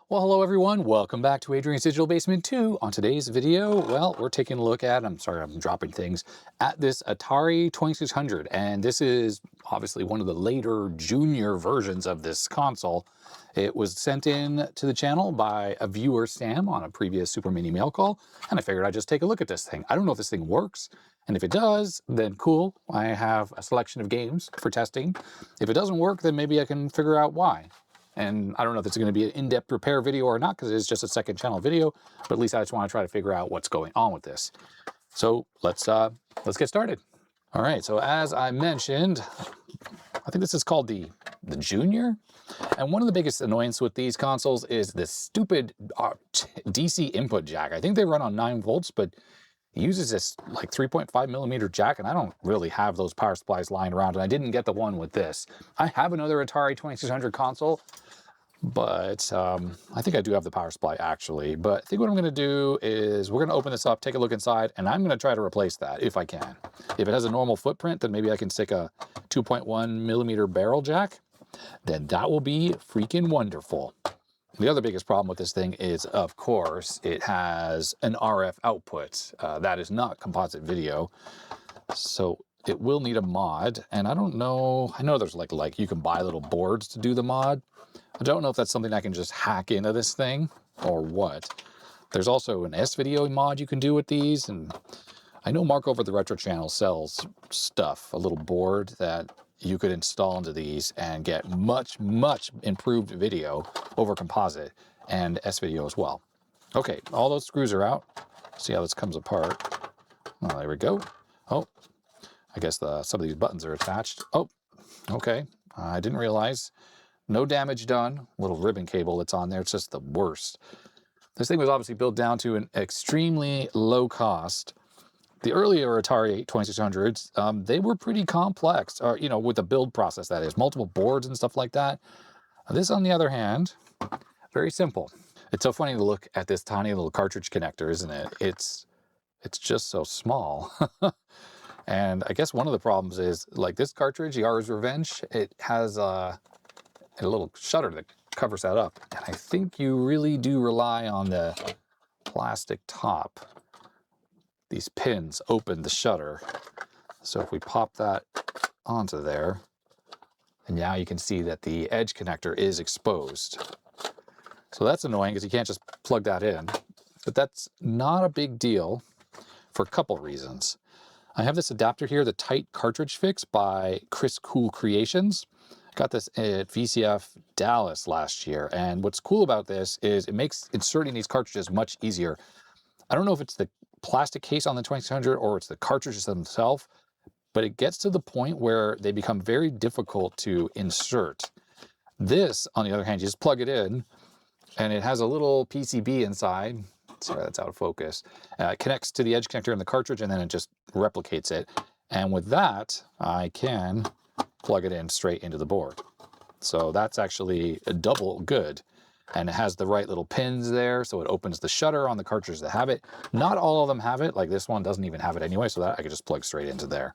Well, hello everyone. Welcome back to Adrian's Digital Basement 2. On today's video, well, we're taking a look at, I'm sorry, I'm dropping things, at this Atari 2600. And this is obviously one of the later junior versions of this console. It was sent in to the channel by a viewer, Sam, on a previous Super Mini mail call. And I figured I'd just take a look at this thing. I don't know if this thing works. And if it does, then cool. I have a selection of games for testing. If it doesn't work, then maybe I can figure out why. And I don't know if it's going to be an in-depth repair video or not, because it's just a second channel video, but at least I just want to try to figure out what's going on with this. So let's get started. All right, so as I mentioned, I think this is called the Junior. And one of the biggest annoyances with these consoles is this stupid DC input jack. I think they run on 9 volts, but it uses this like 3.5 millimeter jack, and I don't really have those power supplies lying around, and I didn't get the one with this. I have another Atari 2600 console, but I think I do have the power supply actually. But I think what I'm going to do is we're going to open this up, take a look inside, and I'm going to try to replace that if I can. If it has a normal footprint, then maybe I can stick a 2.1 millimeter barrel jack. Then that will be freaking wonderful. The other biggest problem with this thing is, of course, it has an RF output. That is not composite video. So it will need a mod. And I don't know, I know there's like you can buy little boards to do the mod. I don't know if that's something I can just hack into this thing or what. There's also an S-video mod you can do with these. And I know Mark over the Retro channel sells stuff, a little board that you could install into these and get much improved video over composite and S-video as well. Okay, all those screws are out. See how this comes apart. Oh, there we go. Oh, I guess some of these buttons are attached. Oh, okay. I didn't realize. No damage done. Little ribbon cable that's on there. It's just the worst. This thing was obviously built down to an extremely low cost. The earlier Atari 2600s, they were pretty complex, you know, with the build process, that is, multiple boards and stuff like that. This, on the other hand, very simple. It's so funny to look at this tiny little cartridge connector, isn't it? It's just so small. And I guess one of the problems is, like this cartridge, Yara's Revenge, it has a little shutter that covers that up. And I think you really do rely on the plastic top. These pins open the shutter. So if we pop that onto there, and now you can see that the edge connector is exposed. So that's annoying because you can't just plug that in. But that's not a big deal for a couple reasons. I have this adapter here, the Tight Cartridge Fix by Chris Cool Creations. Got this at VCF Dallas last year. And what's cool about this is it makes inserting these cartridges much easier. I don't know if it's the plastic case on the 2600 or it's the cartridges themselves, but it gets to the point where they become very difficult to insert. This, on the other hand, you just plug it in and it has a little PCB inside. Sorry, that's out of focus. It connects to the edge connector in the cartridge and then it just replicates it. And with that, I can plug it in straight into the board. So that's actually a double good. And it has the right little pins there, so it opens the shutter on the cartridges that have it. Not all of them have it, like this one doesn't even have it anyway, so that I could just plug straight into there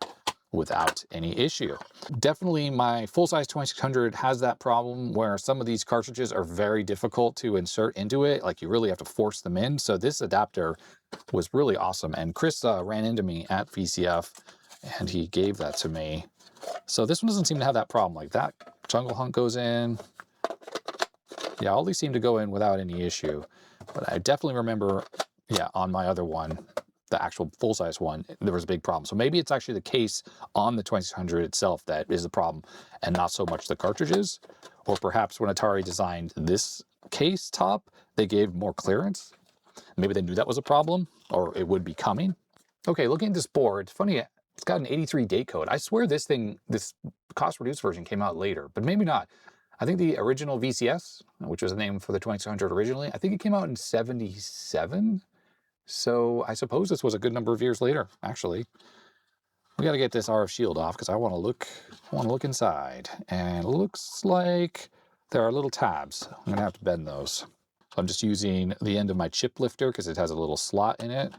without any issue. Definitely my full-size 2600 has that problem where some of these cartridges are very difficult to insert into it, like you really have to force them in. So this adapter was really awesome, and Chris ran into me at VCF, and he gave that to me. So this one doesn't seem to have that problem. Like that jungle hunt goes in. Yeah, all these seem to go in without any issue. But I definitely remember, yeah, on my other one, the actual full-size one, there was a big problem. So maybe it's actually the case on the 2600 itself that is the problem and not so much the cartridges. Or perhaps when Atari designed this case top, they gave more clearance. Maybe they knew that was a problem or it would be coming. Okay, looking at this board, it's funny, it's got an 83 date code. I swear this cost-reduced version came out later, but maybe not. I think the original VCS, which was the name for the 2600 originally, I think it came out in 77. So I suppose this was a good number of years later, actually. We got to get this RF shield off because I want to look inside. And it looks like there are little tabs. I'm going to have to bend those. So I'm just using the end of my chip lifter because it has a little slot in it.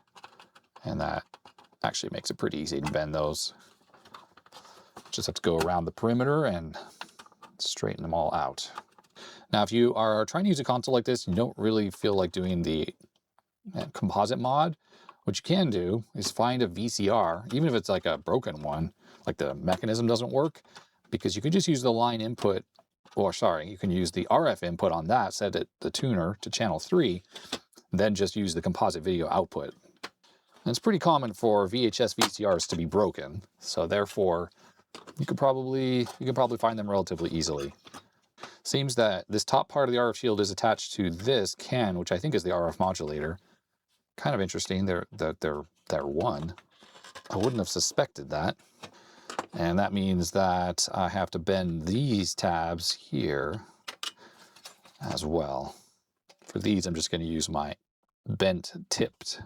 And that actually makes it pretty easy to bend those. Just have to go around the perimeter and straighten them all out. Now, if you are trying to use a console like this, you don't really feel like doing the composite mod, what you can do is find a VCR, even if it's like a broken one, like the mechanism doesn't work, because you can just use the line input, or sorry, you can use the RF input on that, set it the tuner to channel 3, then just use the composite video output. And it's pretty common for VHS VCRs to be broken, so therefore you could probably find them relatively easily. Seems that this top part of the RF shield is attached to this can, which I think is the RF modulator. Kind of interesting. They're one. I wouldn't have suspected that. And that means that I have to bend these tabs here as well. For these, I'm just going to use my bent tipped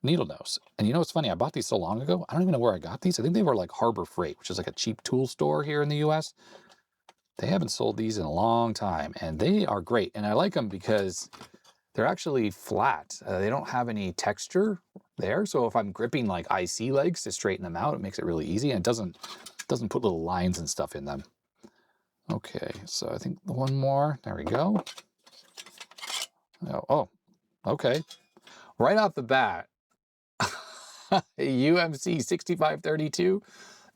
needle nose. And you know what's funny? I bought these so long ago. I don't even know where I got these. I think they were like Harbor Freight, which is like a cheap tool store here in the US. They haven't sold these in a long time, and they are great. And I like them because they're actually flat. They don't have any texture there. So if I'm gripping like IC legs to straighten them out, it makes it really easy, and it doesn't put little lines and stuff in them. Okay, so I think one more. There we go. Oh, okay. Right off the bat, UMC 6532.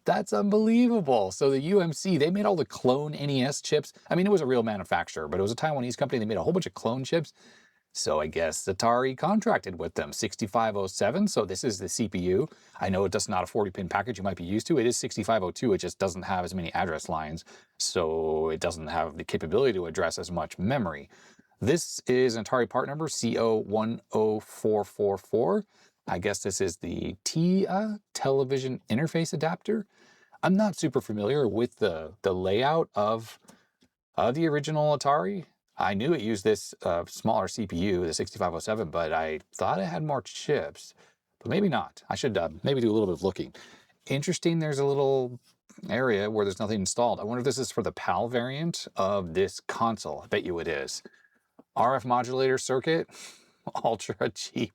That's unbelievable. So the UMC, they made all the clone NES chips. I mean, it was a real manufacturer, but it was a Taiwanese company. They made a whole bunch of clone chips. So I guess Atari contracted with them. 6507, so this is the CPU. I know it does not a 40-pin package you might be used to. It is 6502, it just doesn't have as many address lines, so it doesn't have the capability to address as much memory. This is an Atari part number, CO10444. I guess this is the TIA, television interface adapter. I'm not super familiar with the layout of the original Atari. I knew it used this smaller CPU, the 6507, but I thought it had more chips, but maybe not. I should maybe do a little bit of looking. Interesting, there's a little area where there's nothing installed. I wonder if this is for the PAL variant of this console. I bet you it is. RF modulator circuit, ultra cheap.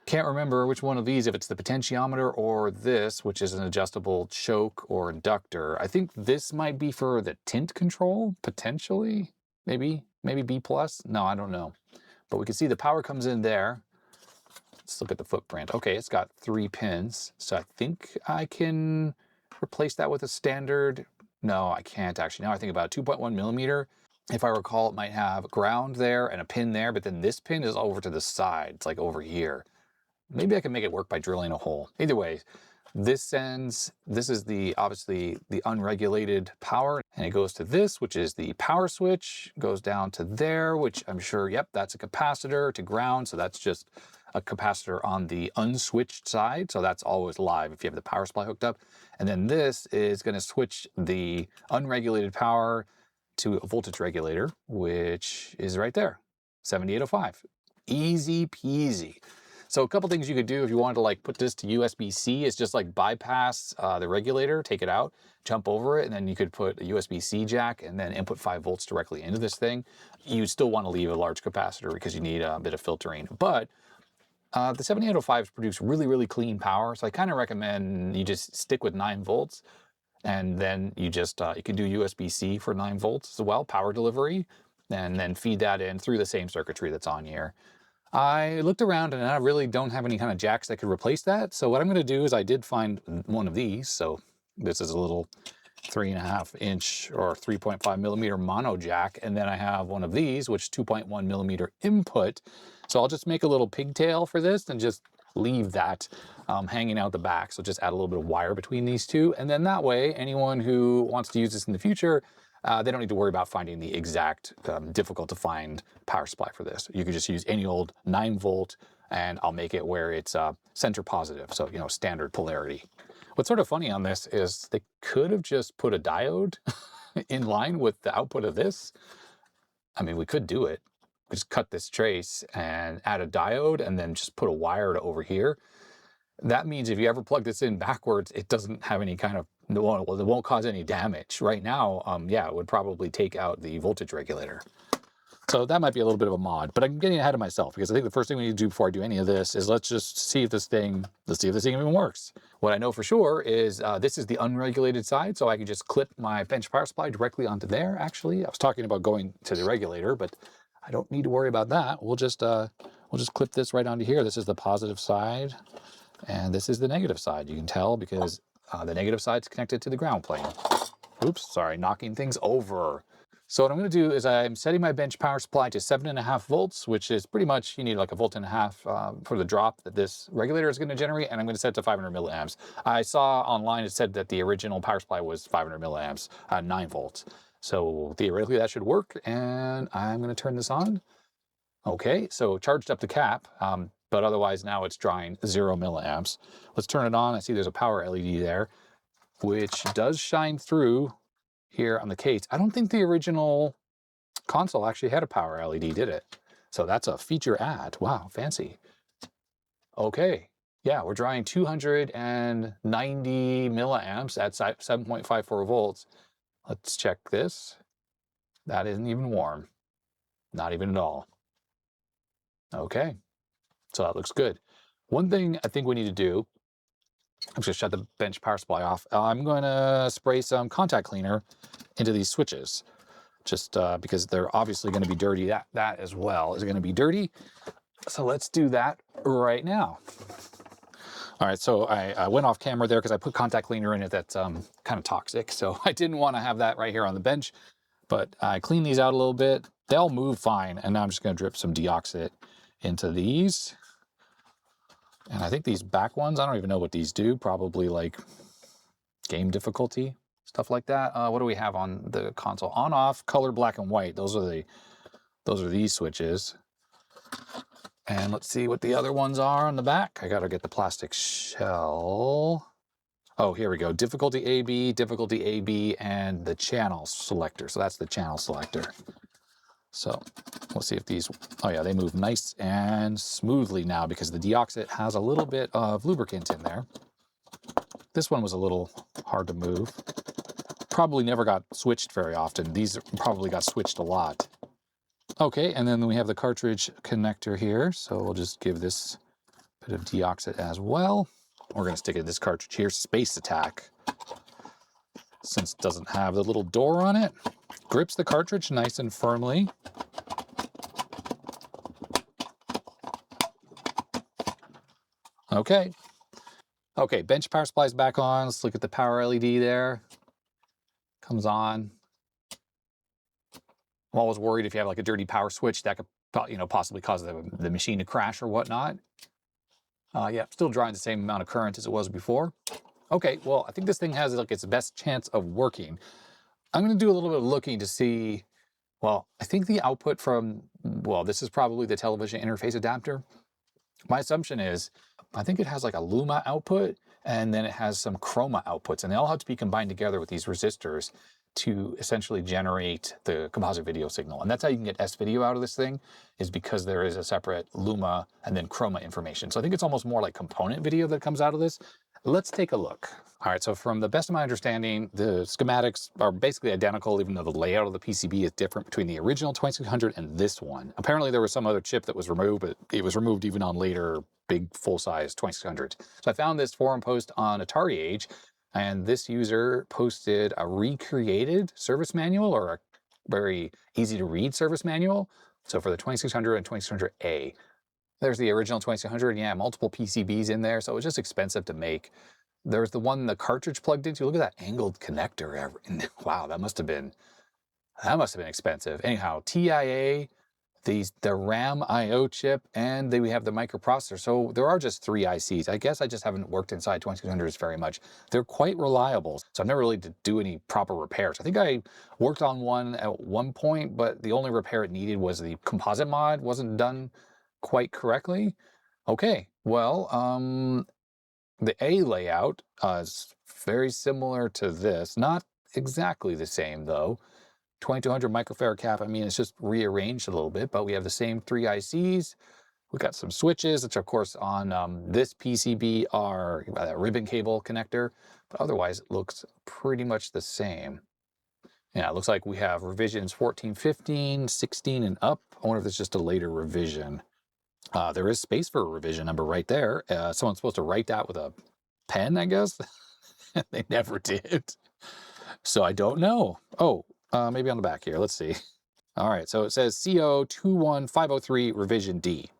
Can't remember which one of these, if it's the potentiometer or this, which is an adjustable choke or inductor. I think this might be for the tint control, potentially, maybe B+. No, I don't know. But we can see the power comes in there. Let's look at the footprint. Okay, it's got 3 pins. So I think I can replace that with a standard. No, I can't actually. Now I think about 2.1 millimeter. If I recall, it might have ground there and a pin there, but then this pin is over to the side. It's like over here. Maybe I can make it work by drilling a hole. Either way, this is obviously the unregulated power, and it goes to this, which is the power switch, goes down to there, which I'm sure, yep, that's a capacitor to ground. So that's just a capacitor on the unswitched side. So that's always live if you have the power supply hooked up. And then this is going to switch the unregulated power to a voltage regulator, which is right there, 7805. Easy peasy. So a couple things you could do if you wanted to like put this to USB-C is just like bypass the regulator, take it out, jump over it, and then you could put a USB-C jack and then input 5 volts directly into this thing. You still want to leave a large capacitor because you need a bit of filtering. But the 7805s produce really, really clean power. So I kind of recommend you just stick with 9 volts. And then you just, you can do USB-C for 9 volts as well, power delivery, and then feed that in through the same circuitry that's on here. I looked around and I really don't have any kind of jacks that could replace that. So what I'm going to do is I did find one of these. So this is a little 3.5 inch or 3.5 millimeter mono jack. And then I have one of these, which is 2.1 millimeter input. So I'll just make a little pigtail for this and just leave that hanging out the back. So just add a little bit of wire between these two. And then that way, anyone who wants to use this in the future, they don't need to worry about finding the exact difficult to find power supply for this. You could just use any old 9 volt and I'll make it where it's center positive. So, you know, standard polarity. What's sort of funny on this is they could have just put a diode in line with the output of this. I mean, we could do it. Just cut this trace and add a diode and then just put a wire to over here. That means if you ever plug this in backwards, it doesn't have any kind of, well, it won't cause any damage. Right now, yeah, it would probably take out the voltage regulator. So that might be a little bit of a mod, but I'm getting ahead of myself because I think the first thing we need to do before I do any of this is let's see if this thing even works. What I know for sure is this is the unregulated side, so I can just clip my bench power supply directly onto there. Actually, I was talking about going to the regulator, but I don't need to worry about that. We'll just clip this right onto here. This is the positive side, and this is the negative side. You can tell because the negative side is connected to the ground plane. Oops, sorry, knocking things over. So what I'm going to do is I'm setting my bench power supply to 7.5 volts, which is pretty much, you need like 1.5 volts for the drop that this regulator is going to generate, and I'm going to set it to 500 milliamps. I saw online it said that the original power supply was 500 milliamps, 9 volts. So theoretically that should work, and I'm going to turn this on. Okay, so charged up the cap, but otherwise now it's drawing 0 milliamps. Let's turn it on. I see there's a power LED there, which does shine through here on the case. I don't think the original console actually had a power LED, did it? So that's a feature add. Wow, fancy. Okay, yeah, we're drawing 290 milliamps at 7.54 volts. Let's check this. That isn't even warm. Not even at all. Okay, so that looks good. One thing I think we need to do, I'm just gonna shut the bench power supply off. I'm gonna spray some contact cleaner into these switches, just because they're obviously going to be dirty. That as well is going to be dirty. So let's do that right now. All right, so I went off camera there because I put contact cleaner in it that's kind of toxic. So I didn't want to have that right here on the bench, but I cleaned these out a little bit. They'll move fine. And now I'm just going to drip some Deoxit into these. And I think these back ones, I don't even know what these do. Probably like game difficulty, stuff like that. What do we have on the console? On, off, color, black and white. Those are these switches. And let's see what the other ones are on the back. I gotta get the plastic shell. Oh, here we go. Difficulty AB, and the channel selector. So that's the channel selector. So we'll see if these, oh yeah, they move nice and smoothly now because the Deoxit has a little bit of lubricant in there. This one was a little hard to move. Probably never got switched very often. These probably got switched a lot. Okay, and then we have the cartridge connector here. So we'll just give this bit of Deoxit as well. We're gonna stick it in this cartridge here, Space Attack. Since it doesn't have the little door on it, grips the cartridge nice and firmly. Okay. Okay, bench power supply is back on. Let's look at the power LED there. Comes on. I'm always worried if you have like a dirty power switch that could, possibly cause the machine to crash or whatnot. Yeah, still drawing the same amount of current as it was before. Okay, well, I think this thing has like its best chance of working. I'm going to do a little bit of looking to see, well, I think the output from, well, this is probably the television interface adapter. My assumption is, I think it has like a Luma output, and then it has some Chroma outputs, and they all have to be combined together with these resistors to essentially generate the composite video signal. And that's how you can get S-video out of this thing, is because there is a separate Luma and then Chroma information. So I think it's almost more like component video that comes out of this. Let's take a look. All right, so from the best of my understanding, the schematics are basically identical, even though the layout of the PCB is different between the original 2600 and this one. Apparently there was some other chip that was removed, but it was removed even on later big full-size 2600. So I found this forum post on Atari Age, and this user posted a recreated service manual, or a very easy to read service manual. So for the 2600 and 2600A. There's the original 2600, yeah, multiple PCBs in there, so it was just expensive to make. There's the one the cartridge plugged into. Look at that angled connector. Wow, that must have been expensive. Anyhow, TIA, the RAM I/O chip, and then we have the microprocessor. So there are just 3 ICs. I guess I just haven't worked inside 2600s very much. They're quite reliable, so I've never really to do any proper repairs. I think I worked on one at one point, but the only repair it needed was the composite mod wasn't done quite correctly. Okay, well, the A layout is very similar to this. Not exactly the same though. 2200 microfarad cap, I mean, it's just rearranged a little bit, but we have the same 3 ICs. We've got some switches, which of course on this PCB are that ribbon cable connector, but otherwise it looks pretty much the same. Yeah, it looks like we have revisions 14, 15, 16, and up. I wonder if it's just a later revision. There is space for a revision number right there. Someone's supposed to write that with a pen, I guess. They never did. So I don't know. Oh, maybe on the back here. Let's see. All right, so it says CO 21503 revision D.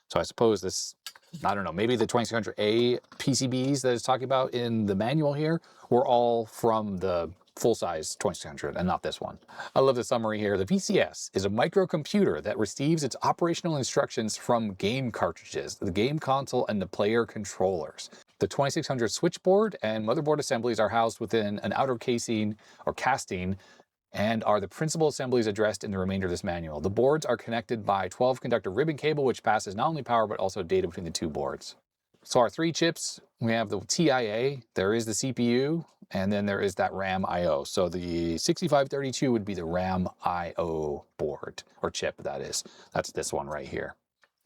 So I suppose this, I don't know, maybe the 2600A PCBs that it's talking about in the manual here were all from the full-size 2600 and not this one. I love the summary here. The VCS is a microcomputer that receives its operational instructions from game cartridges, the game console, and the player controllers. The 2600 switchboard and motherboard assemblies are housed within an outer casing or casting and are the principal assemblies addressed in the remainder of this manual. The boards are connected by 12 conductor ribbon cable, which passes not only power but also data between the two boards. So our three chips, we have the TIA, there is the CPU, and then there is that RAM IO. So the 6532 would be the RAM IO board, or chip that is. That's this one right here.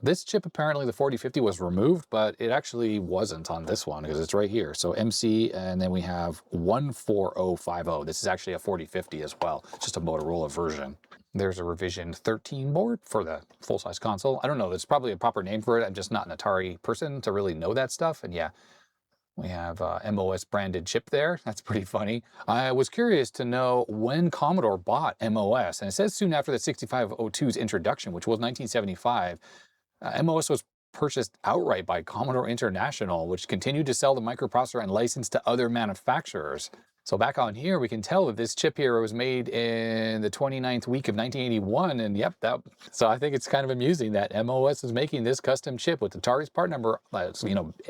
This chip, apparently the 4050 was removed, but it actually wasn't on this one because it's right here. So MC, and then we have 14050. This is actually a 4050 as well, just a Motorola version. There's a revision 13 board for the full-size console. I don't know, there's probably a proper name for it. I'm just not an Atari person to really know that stuff. And yeah, we have MOS branded chip there. That's pretty funny. I was curious to know when Commodore bought MOS, and it says soon after the 6502's introduction, which was 1975. MOS was purchased outright by Commodore International, which continued to sell the microprocessor and license to other manufacturers. So back on here, we can tell that this chip here was made in the 29th week of 1981, and yep, so I think it's kind of amusing that MOS is making this custom chip with Atari's part number,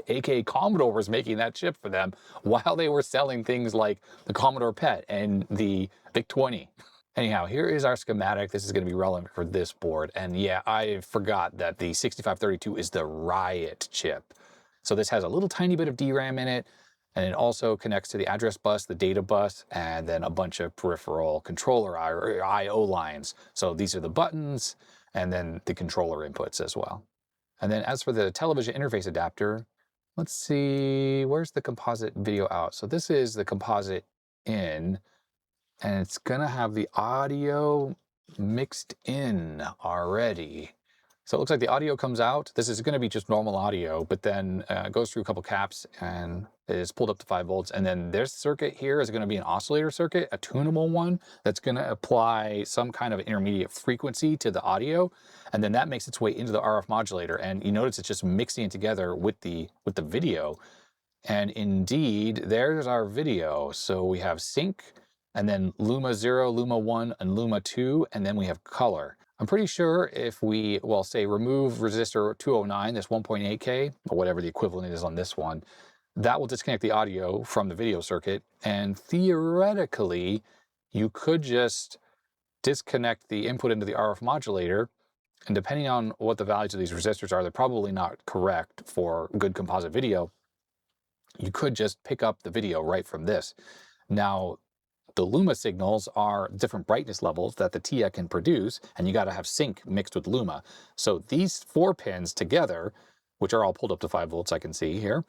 aka Commodore was making that chip for them while they were selling things like the Commodore PET and the VIC-20. Anyhow, here is our schematic. This is going to be relevant for this board. And yeah, I forgot that the 6532 is the Riot chip. So this has a little tiny bit of DRAM in it, and it also connects to the address bus, the data bus, and then a bunch of peripheral controller I/O lines. So these are the buttons, and then the controller inputs as well. And then as for the television interface adapter, let's see, where's the composite video out? So this is the composite in, and it's gonna have the audio mixed in already. So it looks like the audio comes out. This is gonna be just normal audio, but then it goes through a couple caps and it is pulled up to 5 volts. And then this circuit here is gonna be an oscillator circuit, a tunable one, that's gonna apply some kind of intermediate frequency to the audio. And then that makes its way into the RF modulator. And you notice it's just mixing it together with the video. And indeed, there's our video. So we have sync, and then Luma 0, Luma 1, and Luma 2, and then we have color. I'm pretty sure if we, well, say remove resistor 209, this 1.8K, or whatever the equivalent is on this one, that will disconnect the audio from the video circuit, and theoretically, you could just disconnect the input into the RF modulator, and depending on what the values of these resistors are, they're probably not correct for good composite video, you could just pick up the video right from this. Now, the Luma signals are different brightness levels that the TIA can produce, and you got to have sync mixed with Luma. So these 4 pins together, which are all pulled up to 5 volts, I can see here,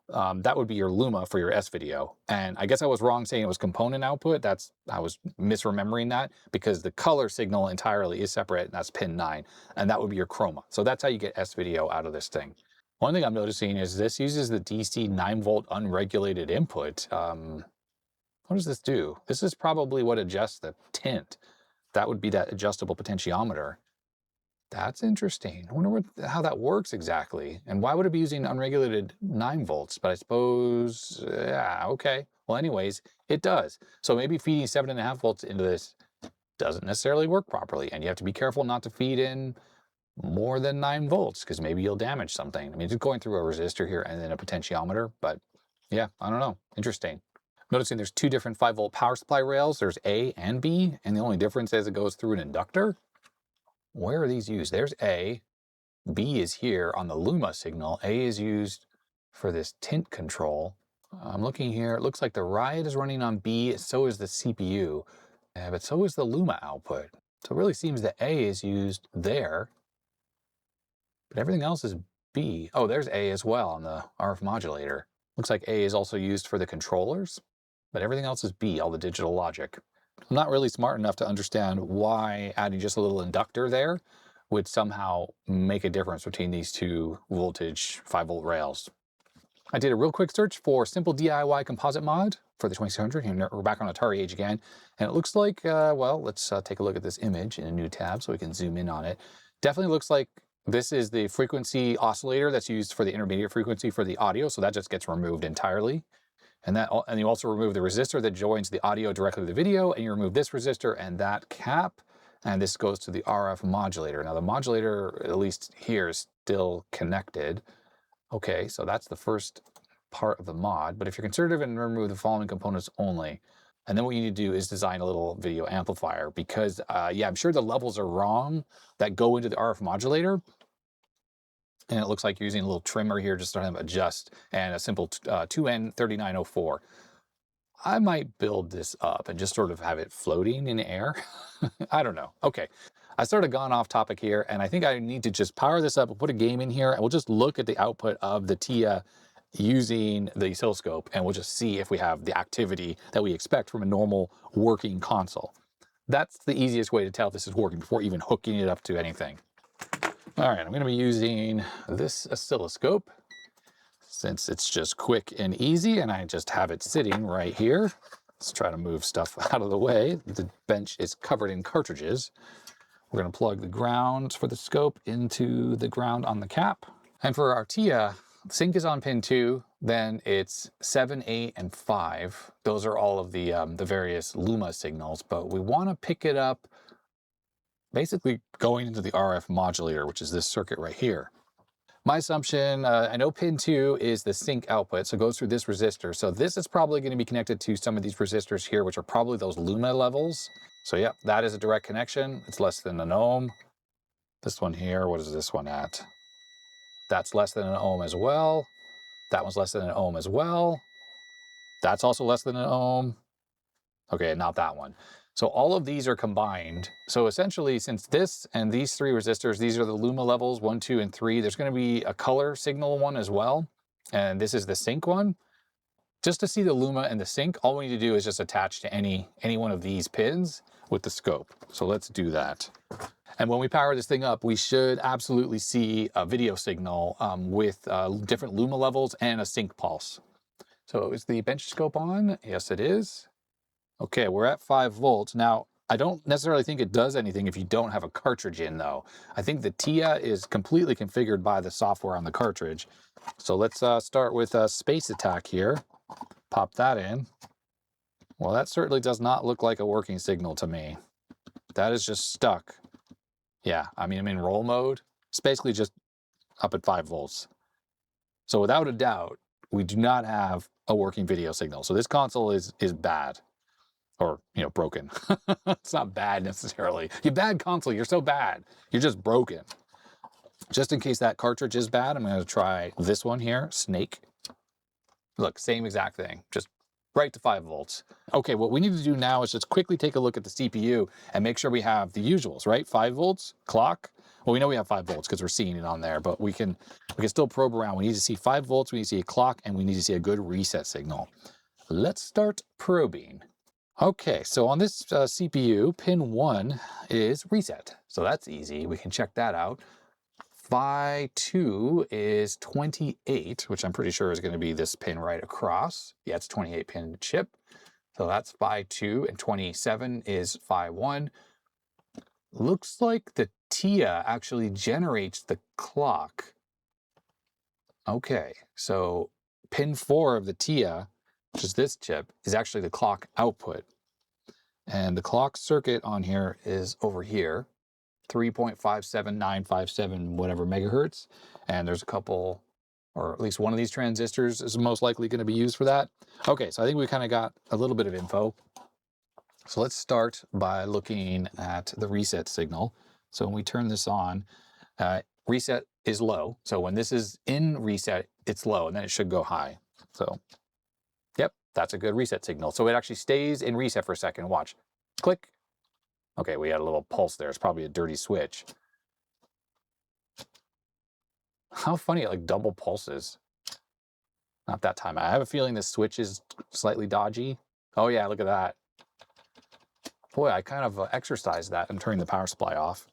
that would be your Luma for your S video. And I guess I was wrong saying it was component output. I was misremembering that, because the color signal entirely is separate, and that's pin 9, and that would be your chroma. So that's how you get S video out of this thing. One thing I'm noticing is this uses the DC 9 volt unregulated input. What does this do? This is probably what adjusts the tint. That would be that adjustable potentiometer. That's interesting. I wonder how that works exactly. And why would it be using unregulated 9 volts? But I suppose, yeah, okay. Well, anyways, it does. So maybe feeding 7.5 volts into this doesn't necessarily work properly. And you have to be careful not to feed in more than 9 volts, because maybe you'll damage something. I mean, just going through a resistor here and then a potentiometer, but yeah, I don't know. Interesting. Noticing there's 2 different 5 volt power supply rails. There's A and B, and the only difference is it goes through an inductor. Where are these used? There's A. B is here on the Luma signal. A is used for this tint control. I'm looking here. It looks like the Riot is running on B. So is the CPU, but so is the Luma output. So it really seems that A is used there, but everything else is B. Oh, there's A as well on the RF modulator. Looks like A is also used for the controllers, but everything else is B, all the digital logic. I'm not really smart enough to understand why adding just a little inductor there would somehow make a difference between these two voltage 5-volt rails. I did a real quick search for simple DIY composite mod for the 2600. And we're back on Atari Age again. And it looks like, well, let's take a look at this image in a new tab so we can zoom in on it. Definitely looks like this is the frequency oscillator that's used for the intermediate frequency for the audio. So that just gets removed entirely. And you also remove the resistor that joins the audio directly to the video, and you remove this resistor and that cap, and this goes to the RF modulator. Now the modulator, at least here, is still connected. Okay, so that's the first part of the mod, but if you're conservative and remove the following components only, and then what you need to do is design a little video amplifier, because yeah, I'm sure the levels are wrong that go into the RF modulator. And it looks like you're using a little trimmer here just to kind of adjust, and a simple 2N3904. I might build this up and just sort of have it floating in the air. I don't know. Okay, I sort of gone off topic here, and I think I need to just power this up and put a game in here, and we'll just look at the output of the TIA using the oscilloscope, and we'll just see if we have the activity that we expect from a normal working console. That's the easiest way to tell if this is working before even hooking it up to anything. All right, I'm going to be using this oscilloscope since it's just quick and easy, and I just have it sitting right here. Let's try to move stuff out of the way. The bench is covered in cartridges. We're going to plug the ground for the scope into the ground on the cap. And for our TIA, sync is on pin 2, then it's 7, 8, and 5. Those are all of the various Luma signals, but we want to pick it up basically going into the RF modulator, which is this circuit right here. My assumption, I know pin 2 is the sync output, so it goes through this resistor. So this is probably going to be connected to some of these resistors here, which are probably those Luma levels. So yeah, that is a direct connection. It's less than an ohm. This one here, what is this one at? That's less than an ohm as well. That one's less than an ohm as well. That's also less than an ohm. Okay, not that one. So all of these are combined. So essentially, since this and these 3 resistors, these are the Luma levels 1, 2, and 3, there's going to be a color signal one as well. And this is the sync one. Just to see the Luma and the sync, all we need to do is just attach to any one of these pins with the scope. So let's do that. And when we power this thing up, we should absolutely see a video signal with different Luma levels and a sync pulse. So is the bench scope on? Yes, it is. Okay, we're at 5 volts. Now, I don't necessarily think it does anything if you don't have a cartridge in, though. I think the TIA is completely configured by the software on the cartridge. So let's start with a space attack here. Pop that in. Well, that certainly does not look like a working signal to me. That is just stuck. Yeah, I mean, I'm in roll mode. It's basically just up at 5 volts. So without a doubt, we do not have a working video signal. So this console is bad. Or, you know, broken. It's not bad necessarily. You bad console, you're so bad. You're just broken. Just in case that cartridge is bad, I'm going to try this one here, Snake. Look, same exact thing, just right to 5 volts. Okay, what we need to do now is just quickly take a look at the CPU and make sure we have the usuals, right? 5 volts, clock. Well, we know we have 5 volts because we're seeing it on there, but we can still probe around. We need to see 5 volts, we need to see a clock, and we need to see a good reset signal. Let's start probing. Okay, so on this CPU, pin 1 is reset. So that's easy. We can check that out. Phi 2 is 28, which I'm pretty sure is going to be this pin right across. Yeah, it's 28 pin chip. So that's Phi 2, and 27 is Phi 1. Looks like the TIA actually generates the clock. Okay, so pin 4 of the TIA, which is this chip, is actually the clock output. And the clock circuit on here is over here, 3.57957 whatever megahertz. And there's a couple, or at least one of these transistors is most likely going to be used for that. Okay, so I think we kind of got a little bit of info. So let's start by looking at the reset signal. So when we turn this on, reset is low. So when this is in reset, it's low, and then it should go high. So, yep, that's a good reset signal. So it actually stays in reset for a second. Watch. Click. Okay, we had a little pulse there. It's probably a dirty switch. How funny, it like double pulses. Not that time. I have a feeling this switch is slightly dodgy. Oh yeah, look at that. Boy, I kind of exercised that and turning the power supply off.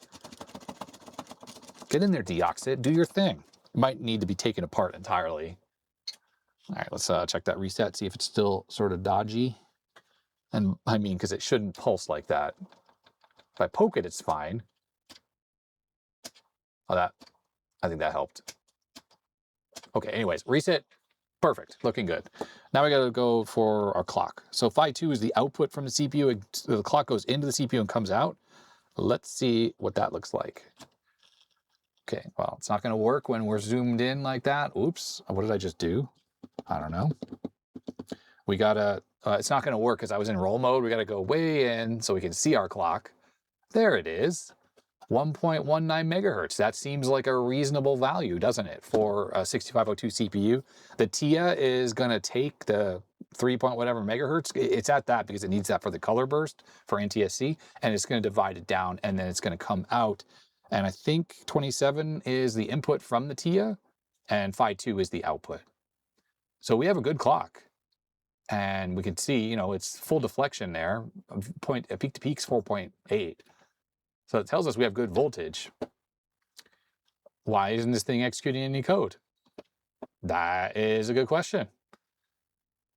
Get in there, Deoxit. Do your thing. It might need to be taken apart entirely. All right, let's check that reset, see if it's still sort of dodgy. And I mean, because it shouldn't pulse like that. If I poke it, it's fine. Oh, I think that helped. Okay, anyways, reset. Perfect, looking good. Now we gotta go for our clock. So Phi 2 is the output from the CPU. The clock goes into the CPU and comes out. Let's see what that looks like. Okay, well, it's not gonna work when we're zoomed in like that. Oops, what did I just do? I don't know. We gotta, it's not gonna work because I was in roll mode. We gotta go way in so we can see our clock. There it is. 1.19 megahertz. That seems like a reasonable value, doesn't it, for a 6502 CPU? The TIA is going to take the 3 point whatever megahertz. It's at that because it needs that for the color burst for NTSC, and it's going to divide it down, and then it's going to come out. And I think 27 is the input from the TIA, and Phi 2 is the output. So we have a good clock. And we can see, you know, it's full deflection there. Peak to peak's 4.8. So it tells us we have good voltage. Why isn't this thing executing any code? That is a good question.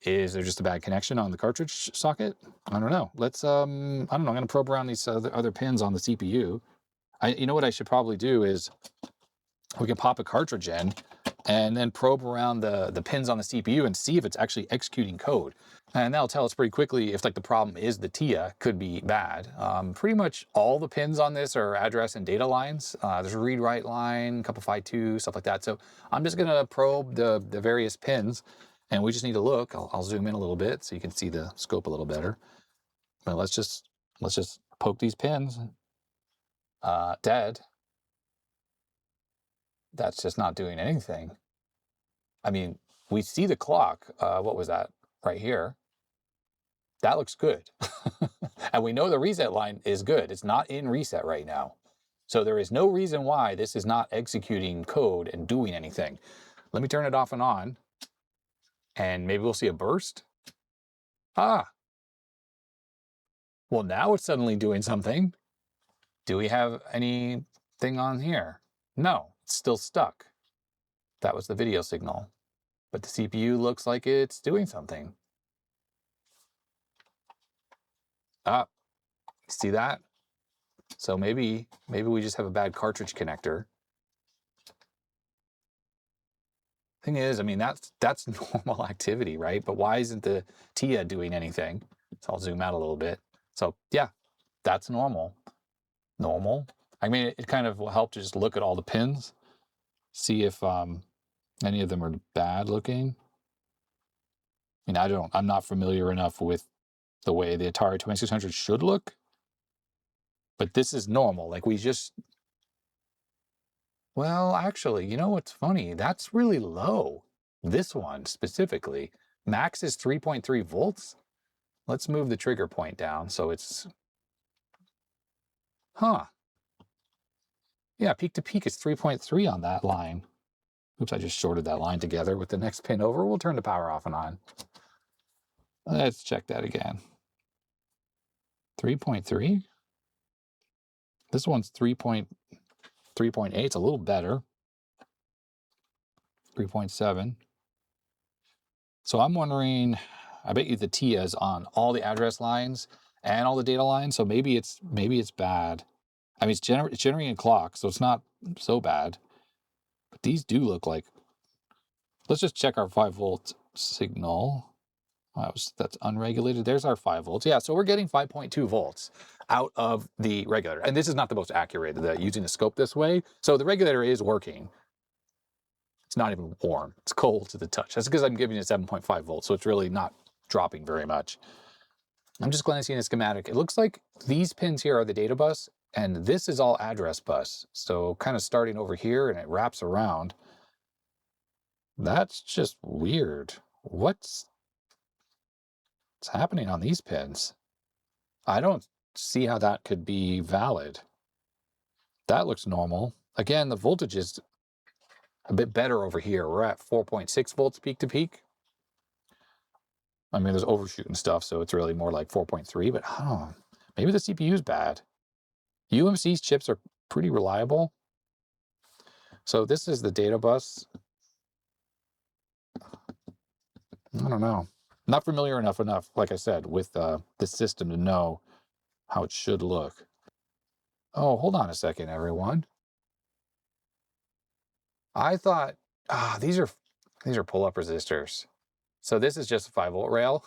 Is there just a bad connection on the cartridge socket? I don't know. Let's, I don't know, I'm going to probe around these other pins on the CPU. You know what I should probably do is we can pop a cartridge in and then probe around the pins on the CPU and see if it's actually executing code. And that'll tell us pretty quickly if like the problem is the TIA could be bad. Pretty much all the pins on this are address and data lines. There's a read-write line, a couple Phi 2, stuff like that. So I'm just gonna probe the various pins and we just need to look. I'll zoom in a little bit so you can see the scope a little better. But let's just poke these pins. Dead. That's just not doing anything. I mean, we see the clock. What was that? Right here. That looks good. And we know the reset line is good. It's not in reset right now. So there is no reason why this is not executing code and doing anything. Let me turn it off and on. And maybe we'll see a burst. Ah. Well, now it's suddenly doing something. Do we have anything on here? No, it's still stuck. That was the video signal. But the CPU looks like it's doing something. Ah, see that? So maybe we just have a bad cartridge connector. Thing is, I mean, that's normal activity, right? But why isn't the TIA doing anything? So I'll zoom out a little bit. So yeah, that's normal. Normal. I mean, it kind of will help to just look at all the pins, see if any of them are bad looking. I mean, I'm not familiar enough with the way the Atari 2600 should look, but this is normal. Like well, actually, you know what's funny? That's really low. This one specifically. Max is 3.3 volts. Let's move the trigger point down so it's, yeah, peak to peak is 3.3 on that line. Oops, I just shorted that line together with the next pin over. We'll turn the power off and on. Let's check that again. 3.3? This one's 3.8. It's a little better. 3.7. So I'm wondering, I bet you the TIA is on all the address lines and all the data lines. So maybe it's bad. I mean, it's generating a clock, so it's not so bad. But these do look like, let's just check our 5-volt signal. That's unregulated. There's our 5 volts. Yeah, so we're getting 5.2 volts out of the regulator. And this is not the most accurate, using the scope this way. So the regulator is working. It's not even warm. It's cold to the touch. That's because I'm giving it 7.5 volts, so it's really not dropping very much. I'm just glancing at a schematic. It looks like these pins here are the data bus, and this is all address bus. So kind of starting over here, and it wraps around. That's just weird. What's happening on these pins? I don't see how that could be valid. That looks normal. Again, the voltage is a bit better over here. We're at 4.6 volts peak to peak. I mean, there's overshoot and stuff, so it's really more like 4.3, but Maybe the CPU is bad. UMC's chips are pretty reliable. So this is the data bus. I don't know. Not familiar enough, like I said, with this system to know how it should look. Oh, hold on a second, everyone. I thought, these are pull-up resistors. So this is just a 5-volt rail.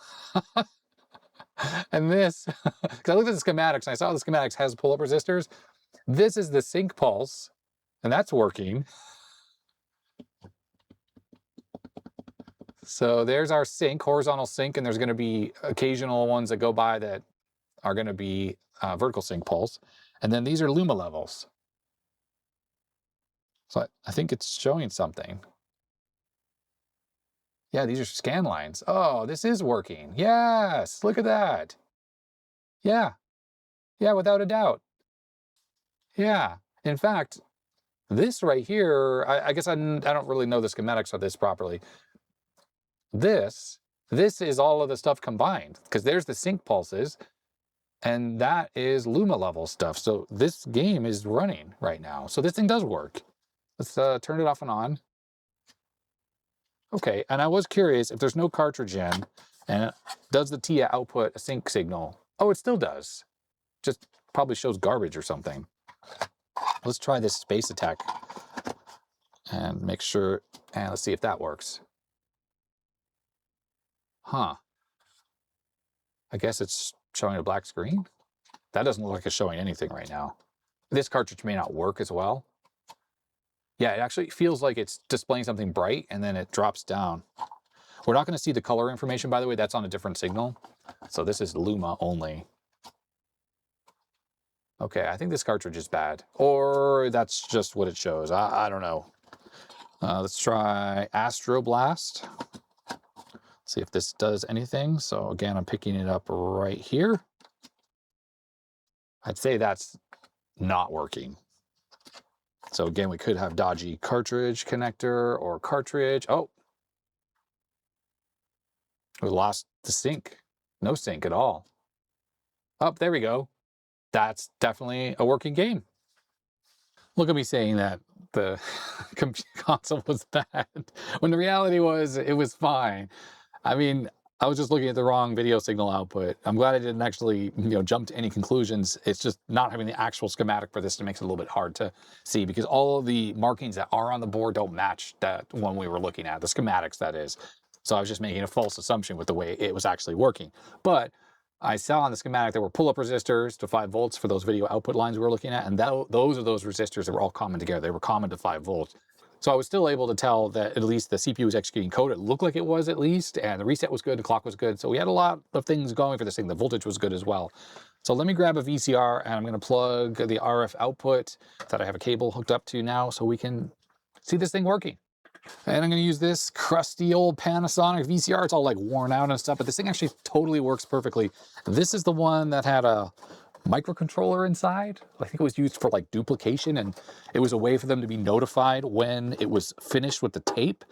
And this, because I looked at the schematics and I saw the schematics has pull-up resistors. This is the sync pulse, and that's working. So there's our sync, horizontal sync, and there's going to be occasional ones that go by that are going to be vertical sync pulse. And then these are luma levels. So I think it's showing something. Yeah, these are scan lines. Oh, this is working. Yes, look at that. Yeah, yeah, without a doubt. Yeah, in fact, this right here, I guess I don't really know the schematics of this properly. This is all of the stuff combined, because there's the sync pulses, and that is luma level stuff. So this game is running right now. So this thing does work. Let's turn it off and on. Okay, and I was curious if there's no cartridge in, and does the TIA output a sync signal? Oh, it still does. Just probably shows garbage or something. Let's try this space attack and make sure, and let's see if that works. Huh. I guess it's showing a black screen. That doesn't look like it's showing anything right now. This cartridge may not work as well. Yeah, it actually feels like it's displaying something bright and then it drops down. We're not going to see the color information, by the way. That's on a different signal. So this is luma only. Okay, I think this cartridge is bad. Or that's just what it shows. I don't know. Let's try Astroblast. See if this does anything. So again, I'm picking it up right here. I'd say that's not working. So again, we could have dodgy cartridge connector or cartridge. Oh, we lost the sync. No sync at all. Oh, there we go. That's definitely a working game. Look at me saying that the console was bad, when the reality was it was fine. I mean, I was just looking at the wrong video signal output. I'm glad I didn't actually, jump to any conclusions. It's just not having the actual schematic for this that makes it a little bit hard to see, because all of the markings that are on the board don't match that one we were looking at, the schematics that is. So I was just making a false assumption with the way it was actually working. But I saw on the schematic there were pull-up resistors to 5 volts for those video output lines we were looking at, and those are those resistors that were all common together. They were common to 5 volts. So I was still able to tell that at least the CPU was executing code. It looked like it was, at least, and the reset was good, the clock was good. So we had a lot of things going for this thing. The voltage was good as well. So let me grab a VCR, and I'm going to plug the RF output that I have a cable hooked up to now so we can see this thing working. And I'm going to use this crusty old Panasonic VCR. It's all like worn out and stuff, but this thing actually totally works perfectly. This is the one that had a microcontroller inside. I think it was used for like duplication, and it was a way for them to be notified when it was finished with the tape.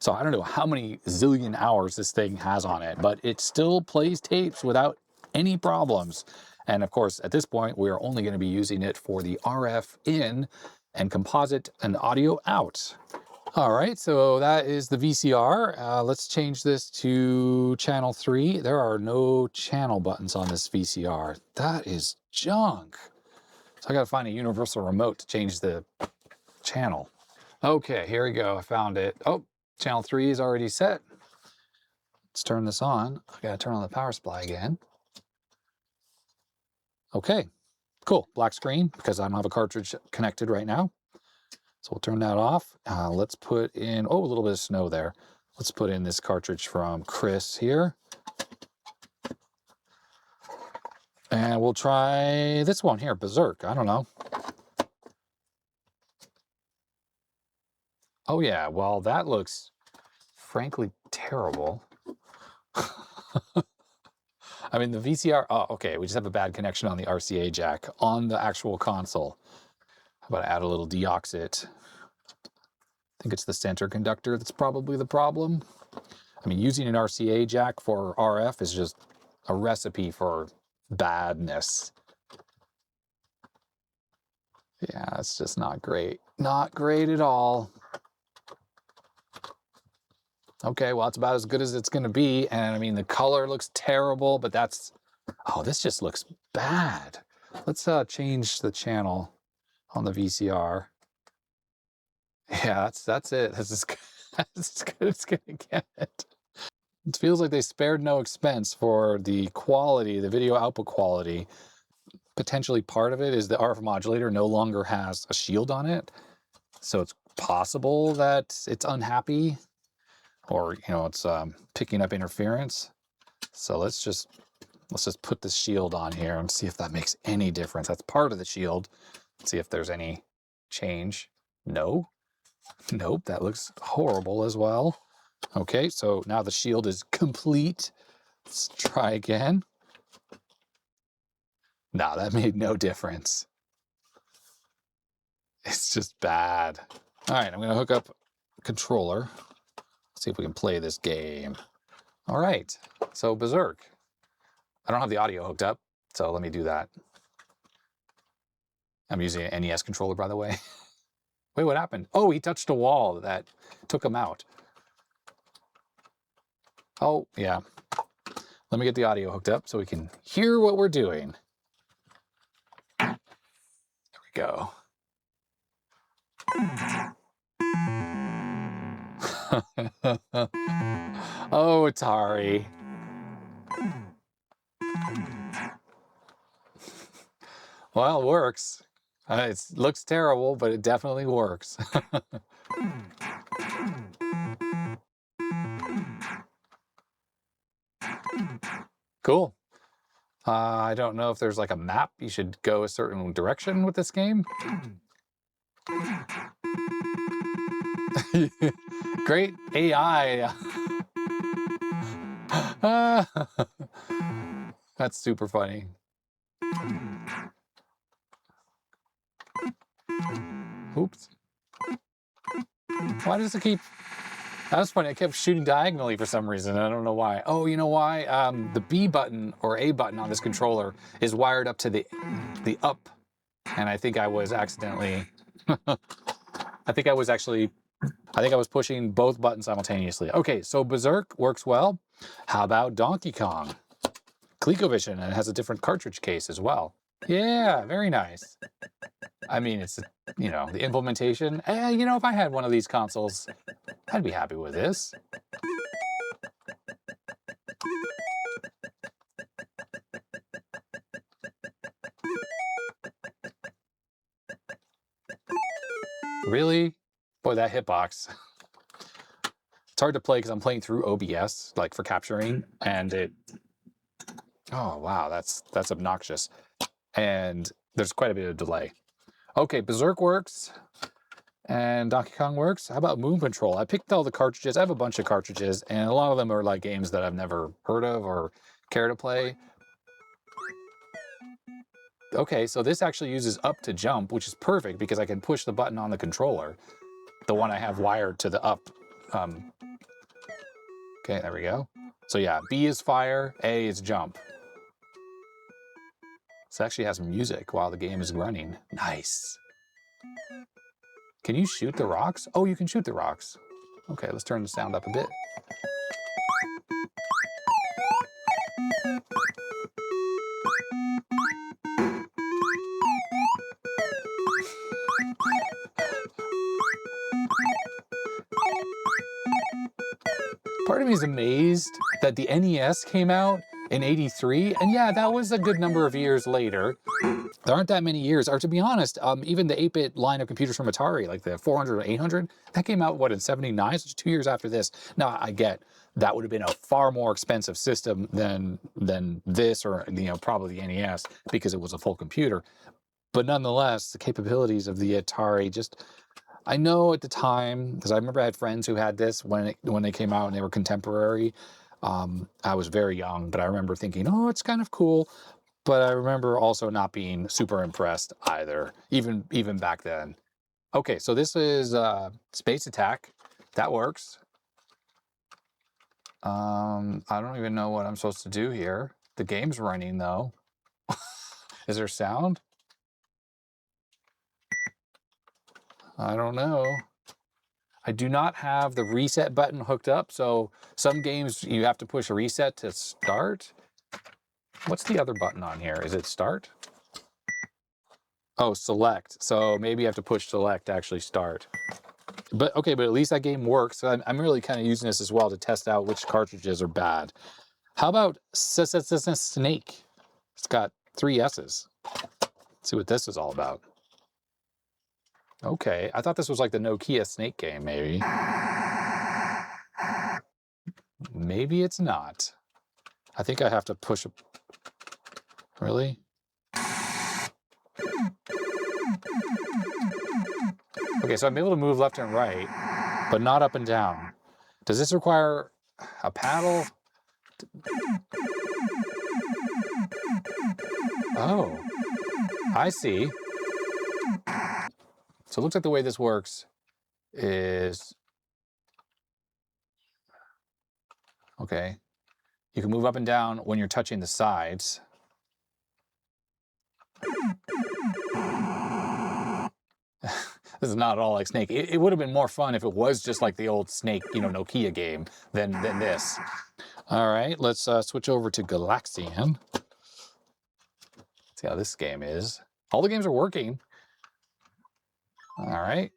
So I don't know how many zillion hours this thing has on it, but it still plays tapes without any problems. And of course, at this point, we are only going to be using it for the RF in and composite and audio out. All right, so that is the VCR. Let's change this to channel 3. There are no channel buttons on this VCR. That is junk. So I gotta find a universal remote to change the channel. Okay, here we go, I found it. Oh, channel 3 is already set. Let's turn this on. I gotta turn on the power supply again. Okay, cool, black screen because I don't have a cartridge connected right now. So we'll turn that off. Let's put in, a little bit of snow there. Let's put in this cartridge from Chris here. And we'll try this one here, Berserk. I don't know. Oh yeah, well that looks frankly terrible. I mean, the VCR, okay, we just have a bad connection on the RCA jack on the actual console. How about I add a little deoxit? I think it's the center conductor that's probably the problem. I mean, using an RCA jack for RF is just a recipe for badness. Yeah, it's just not great. Not great at all. Okay, well, it's about as good as it's going to be. And I mean, the color looks terrible, but that's, oh, this just looks bad. Let's change the channel on the VCR. Yeah, that's it. That's as good, that's as good as it's going to get. It feels like they spared no expense for the quality, the video output quality. Potentially part of it is the RF modulator no longer has a shield on it. So it's possible that it's unhappy, or, you know, it's picking up interference. So let's just put this shield on here and see if that makes any difference. That's part of the shield. Let's see if there's any change. No. Nope, that looks horrible as well. Okay, so now the shield is complete. Let's try again. No, that made no difference. It's just bad. All right, I'm going to hook up a controller. See if we can play this game. All right, so Berserk. I don't have the audio hooked up, so let me do that. I'm using an NES controller, by the way. Wait, what happened? Oh, he touched a wall that took him out. Oh, yeah. Let me get the audio hooked up so we can hear what we're doing. There we go. Oh, Atari. Well, it works. It looks terrible, but it definitely works. Cool. I don't know if there's like a map. You should go a certain direction with this game. Great AI. That's super funny. Oops. Why does it keep... That was funny. I kept shooting diagonally for some reason. I don't know why. Oh, you know why? The B button or A button on this controller is wired up to the up. And I think I was accidentally... I think I was pushing both buttons simultaneously. Okay, so Berserk works well. How about Donkey Kong? ColecoVision, and it has a different cartridge case as well. Yeah, very nice. I mean, it's, you know, the implementation. You know, if I had one of these consoles, I'd be happy with this. Really? Boy, that hitbox. It's hard to play because I'm playing through OBS, like for capturing, and it... Oh, wow, that's obnoxious. And there's quite a bit of delay. Okay, Berserk works. And Donkey Kong works. How about Moon Patrol? I picked all the cartridges. I have a bunch of cartridges, and a lot of them are like games that I've never heard of or care to play. Okay, so this actually uses up to jump, which is perfect because I can push the button on the controller, the one I have wired to the up. Okay, there we go. So yeah, B is fire, A is jump. This actually has music while the game is running. Nice. Can you shoot the rocks? Oh, you can shoot the rocks. Okay, let's turn the sound up a bit. Part of me is amazed that the NES came out in '83, and yeah, that was a good number of years later. There aren't that many years, or to be honest, even the 8-bit line of computers from Atari, like the 400 or 800, that came out, what, in '79, so it's 2 years after this. Now, I get that would have been a far more expensive system than this, or, you know, probably the NES, because it was a full computer. But nonetheless, the capabilities of the Atari just... I know at the time, because I remember I had friends who had this when they came out and they were contemporary. I was very young, but I remember thinking, oh, it's kind of cool. But I remember also not being super impressed either, even back then. Okay, so this is Space Attack. That works. I don't even know what I'm supposed to do here. The game's running though. Is there sound? I don't know. I do not have the reset button hooked up, so some games you have to push a reset to start. What's the other button on here? Is it start? Oh, select. So maybe you have to push select to actually start. But okay, but at least that game works. So I'm really kind of using this as well to test out which cartridges are bad. How about Snake? It's got 3 S's. Let's see what this is all about. Okay, I thought this was like the Nokia Snake game, maybe. Maybe it's not. I think I have to push a... Really? Okay, so I'm able to move left and right, but not up and down. Does this require a paddle? Oh, I see. So it looks like the way this works is... Okay. You can move up and down when you're touching the sides. This is not at all like Snake. It would have been more fun if it was just like the old Snake, you know, Nokia game than this. All right, let's switch over to Galaxian. See how this game is. All the games are working. All right.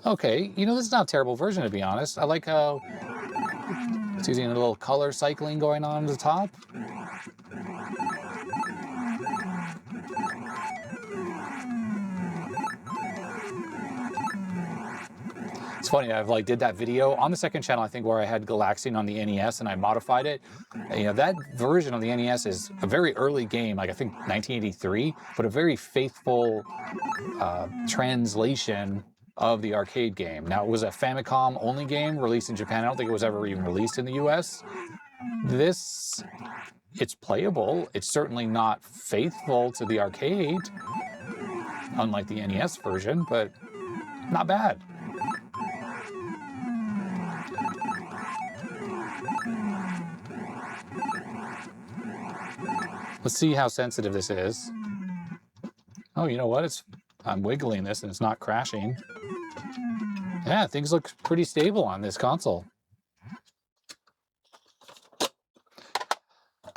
Okay, you know, this is not a terrible version, to be honest. I like how it's using a little color cycling going on at the top. It's funny, I've like did that video on the second channel, I think, where I had Galaxian on the NES and I modified it. You know, that version of the NES is a very early game, like I think 1983, but a very faithful translation of the arcade game. Now, it was a Famicom only game released in Japan. I don't think it was ever even released in the US. This, it's playable. It's certainly not faithful to the arcade, unlike the NES version, but not bad. Let's see how sensitive this is. Oh, you know what? I'm wiggling this and it's not crashing. Yeah, things look pretty stable on this console.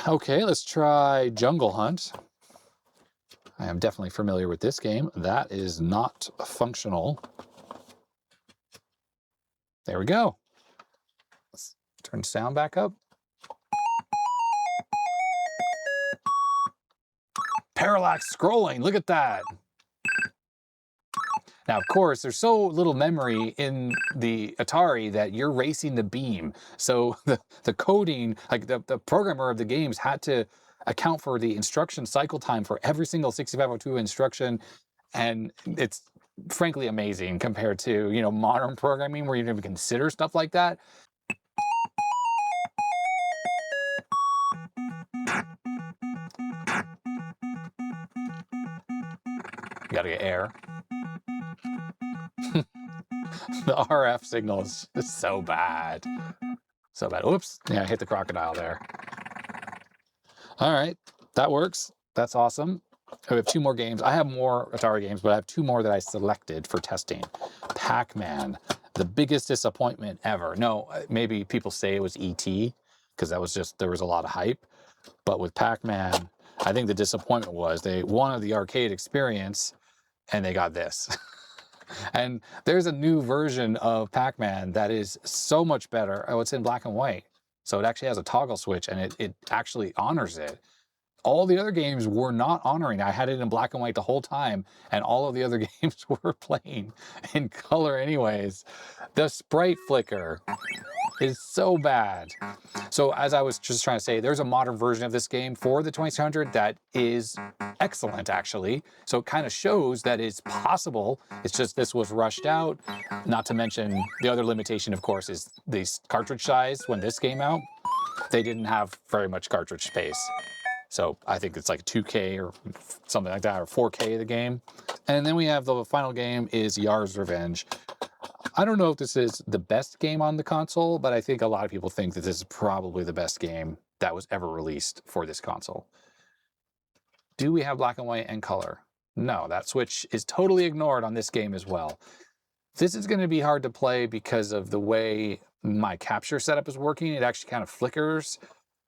Okay, let's try Jungle Hunt. I am definitely familiar with this game. That is not functional. There we go. Let's turn sound back up. Parallax scrolling, look at that. Now, of course, there's so little memory in the Atari that you're racing the beam. So the coding, like the programmer of the games had to account for the instruction cycle time for every single 6502 instruction. And it's frankly amazing compared to, you know, modern programming where you don't even consider stuff like that. You gotta get air. The RF signal is so bad. So bad. Oops. Yeah, I hit the crocodile there. All right. That works. That's awesome. We have 2 more games. I have more Atari games, but I have 2 more that I selected for testing. Pac-Man, the biggest disappointment ever. No, maybe people say it was E.T. because that was just, there was a lot of hype. But with Pac-Man, I think the disappointment was they wanted the arcade experience and they got this. And there's a new version of Pac-Man that is so much better. Oh, it's in black and white. So it actually has a toggle switch and it actually honors it. All the other games were not honoring. I had it in black and white the whole time, and all of the other games were playing in color anyways. The sprite flicker is so bad. So as I was just trying to say, there's a modern version of this game for the 2600 that is excellent, actually. So it kind of shows that it's possible. It's just this was rushed out. Not to mention the other limitation, of course, is the cartridge size. When this came out, they didn't have very much cartridge space. So I think it's like 2K or something like that, or 4K of the game. And then we have the final game is Yar's Revenge. I don't know if this is the best game on the console, but I think a lot of people think that this is probably the best game that was ever released for this console. Do we have black and white and color? No, that switch is totally ignored on this game as well. This is going to be hard to play because of the way my capture setup is working. It actually kind of flickers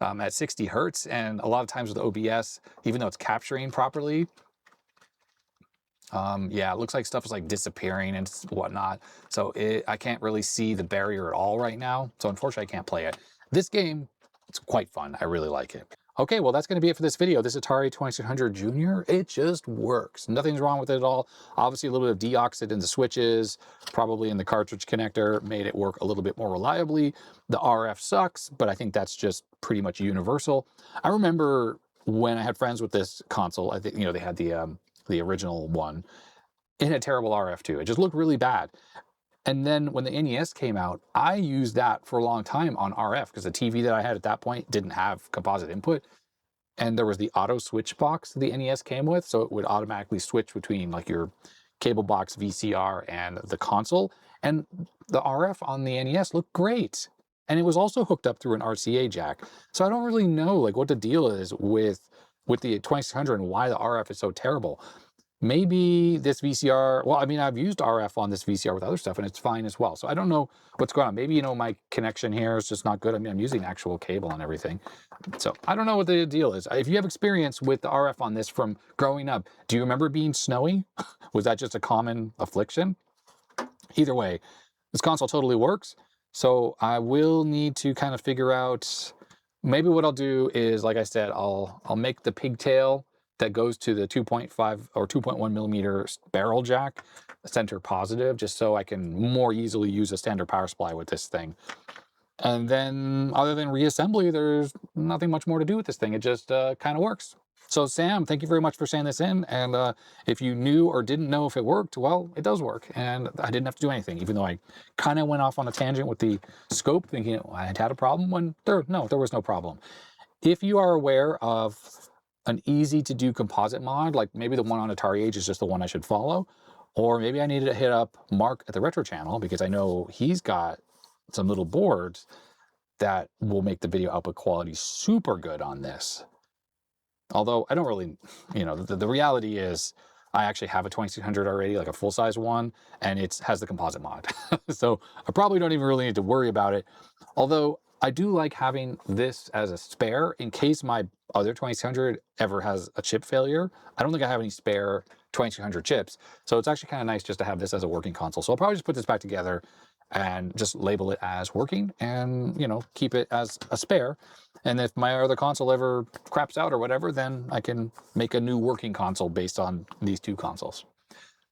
at 60 hertz, and a lot of times with OBS, even though it's capturing properly, yeah, it looks like stuff is like disappearing and whatnot. So I can't really see the barrier at all right now. So unfortunately, I can't play it. This game, it's quite fun. I really like it. Okay, well, that's going to be it for this video. This Atari 2600 Junior, it just works. Nothing's wrong with it at all. Obviously, a little bit of deoxid in the switches, probably in the cartridge connector, made it work a little bit more reliably. The RF sucks, but I think that's just pretty much universal. I remember when I had friends with this console, I think, you know, they had the original one. It had terrible RF too. It just looked really bad. And then when the NES came out, I used that for a long time on RF because the TV that I had at that point didn't have composite input. And there was the auto switch box the NES came with. So it would automatically switch between like your cable box VCR and the console. And the RF on the NES looked great. And it was also hooked up through an RCA jack. So I don't really know like what the deal is with the 2600 and why the RF is so terrible. Maybe this VCR, well, I mean, I've used RF on this VCR with other stuff and it's fine as well. So I don't know what's going on. Maybe, you know, my connection here is just not good. I mean, I'm using actual cable and everything. So I don't know what the deal is. If you have experience with the RF on this from growing up, do you remember being snowy? Was that just a common affliction? Either way, this console totally works. So I will need to kind of figure out, maybe what I'll do is, like I said, I'll make the pigtail that goes to the 2.5 or 2.1 millimeter barrel jack center positive, just so I can more easily use a standard power supply with this thing. And then other than reassembly, there's nothing much more to do with this thing. It just kind of works. So Sam, thank you very much for sending this in. And if you knew or didn't know if it worked, well, it does work. And I didn't have to do anything, even though I kind of went off on a tangent with the scope, thinking I had a problem when there was no problem. If you are aware of an easy to do composite mod, like maybe the one on Atari Age is just the one I should follow, or maybe I needed to hit up Mark at the Retro Channel because I know he's got some little boards that will make the video output quality super good on this. Although I don't really, you know, the reality is I actually have a 2600 already, like a full-size one, and it has the composite mod. So I probably don't even really need to worry about it. Although I do like having this as a spare in case my other 2600 ever has a chip failure. I don't think I have any spare 2600 chips. So it's actually kind of nice just to have this as a working console. So I'll probably just put this back together and just label it as working and, you know, keep it as a spare. And if my other console ever craps out or whatever, then I can make a new working console based on these two consoles.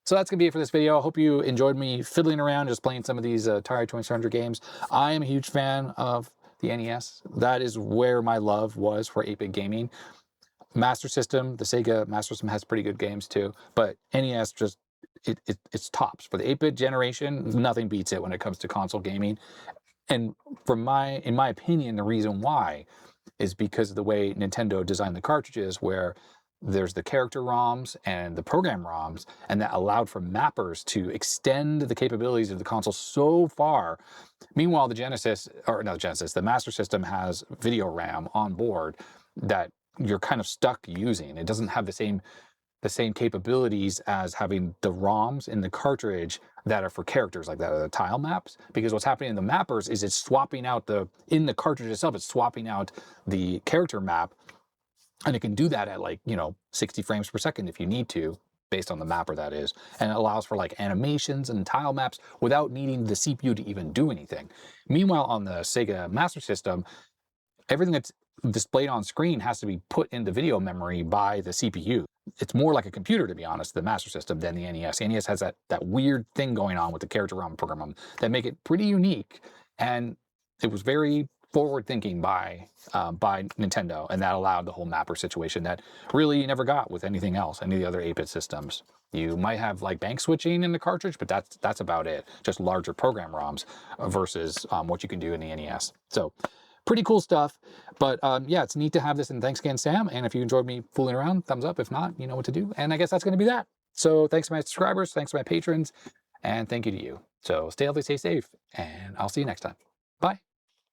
So that's going to be it for this video. I hope you enjoyed me fiddling around, just playing some of these Atari 2600 games. I am a huge fan of the NES. That is where my love was for 8-bit gaming. Master System, the Sega Master System has pretty good games too, but NES just, it's tops. For the 8-bit generation, nothing beats it when it comes to console gaming. And in my opinion, the reason why is because of the way Nintendo designed the cartridges, where there's the character ROMs and the program ROMs, and that allowed for mappers to extend the capabilities of the console so far. Meanwhile, the Master System has video RAM on board that you're kind of stuck using. It doesn't have the same capabilities as having the ROMs in the cartridge that are for characters like that, or the tile maps. Because what's happening in the mappers is it's swapping out in the cartridge itself, it's swapping out the character map. And it can do that at, like, you know, 60 frames per second if you need to, based on the mapper that is. And it allows for like animations and tile maps without needing the CPU to even do anything. Meanwhile, on the Sega Master System, everything that's displayed on screen has to be put into video memory by the CPU. It's more like a computer, to be honest, the Master System, than the NES. The NES has that weird thing going on with the character ROM program that make it pretty unique. And it was very forward-thinking by Nintendo, and that allowed the whole mapper situation that really you never got with anything else, any of the other 8-bit systems. You might have like bank switching in the cartridge, but that's about it. Just larger program ROMs versus what you can do in the NES. So pretty cool stuff. But yeah, it's neat to have this, and thanks again, Sam. And if you enjoyed me fooling around, thumbs up. If not, you know what to do. And I guess that's going to be that. So thanks to my subscribers, thanks to my patrons, and thank you to you. So stay healthy, stay safe, and I'll see you next time.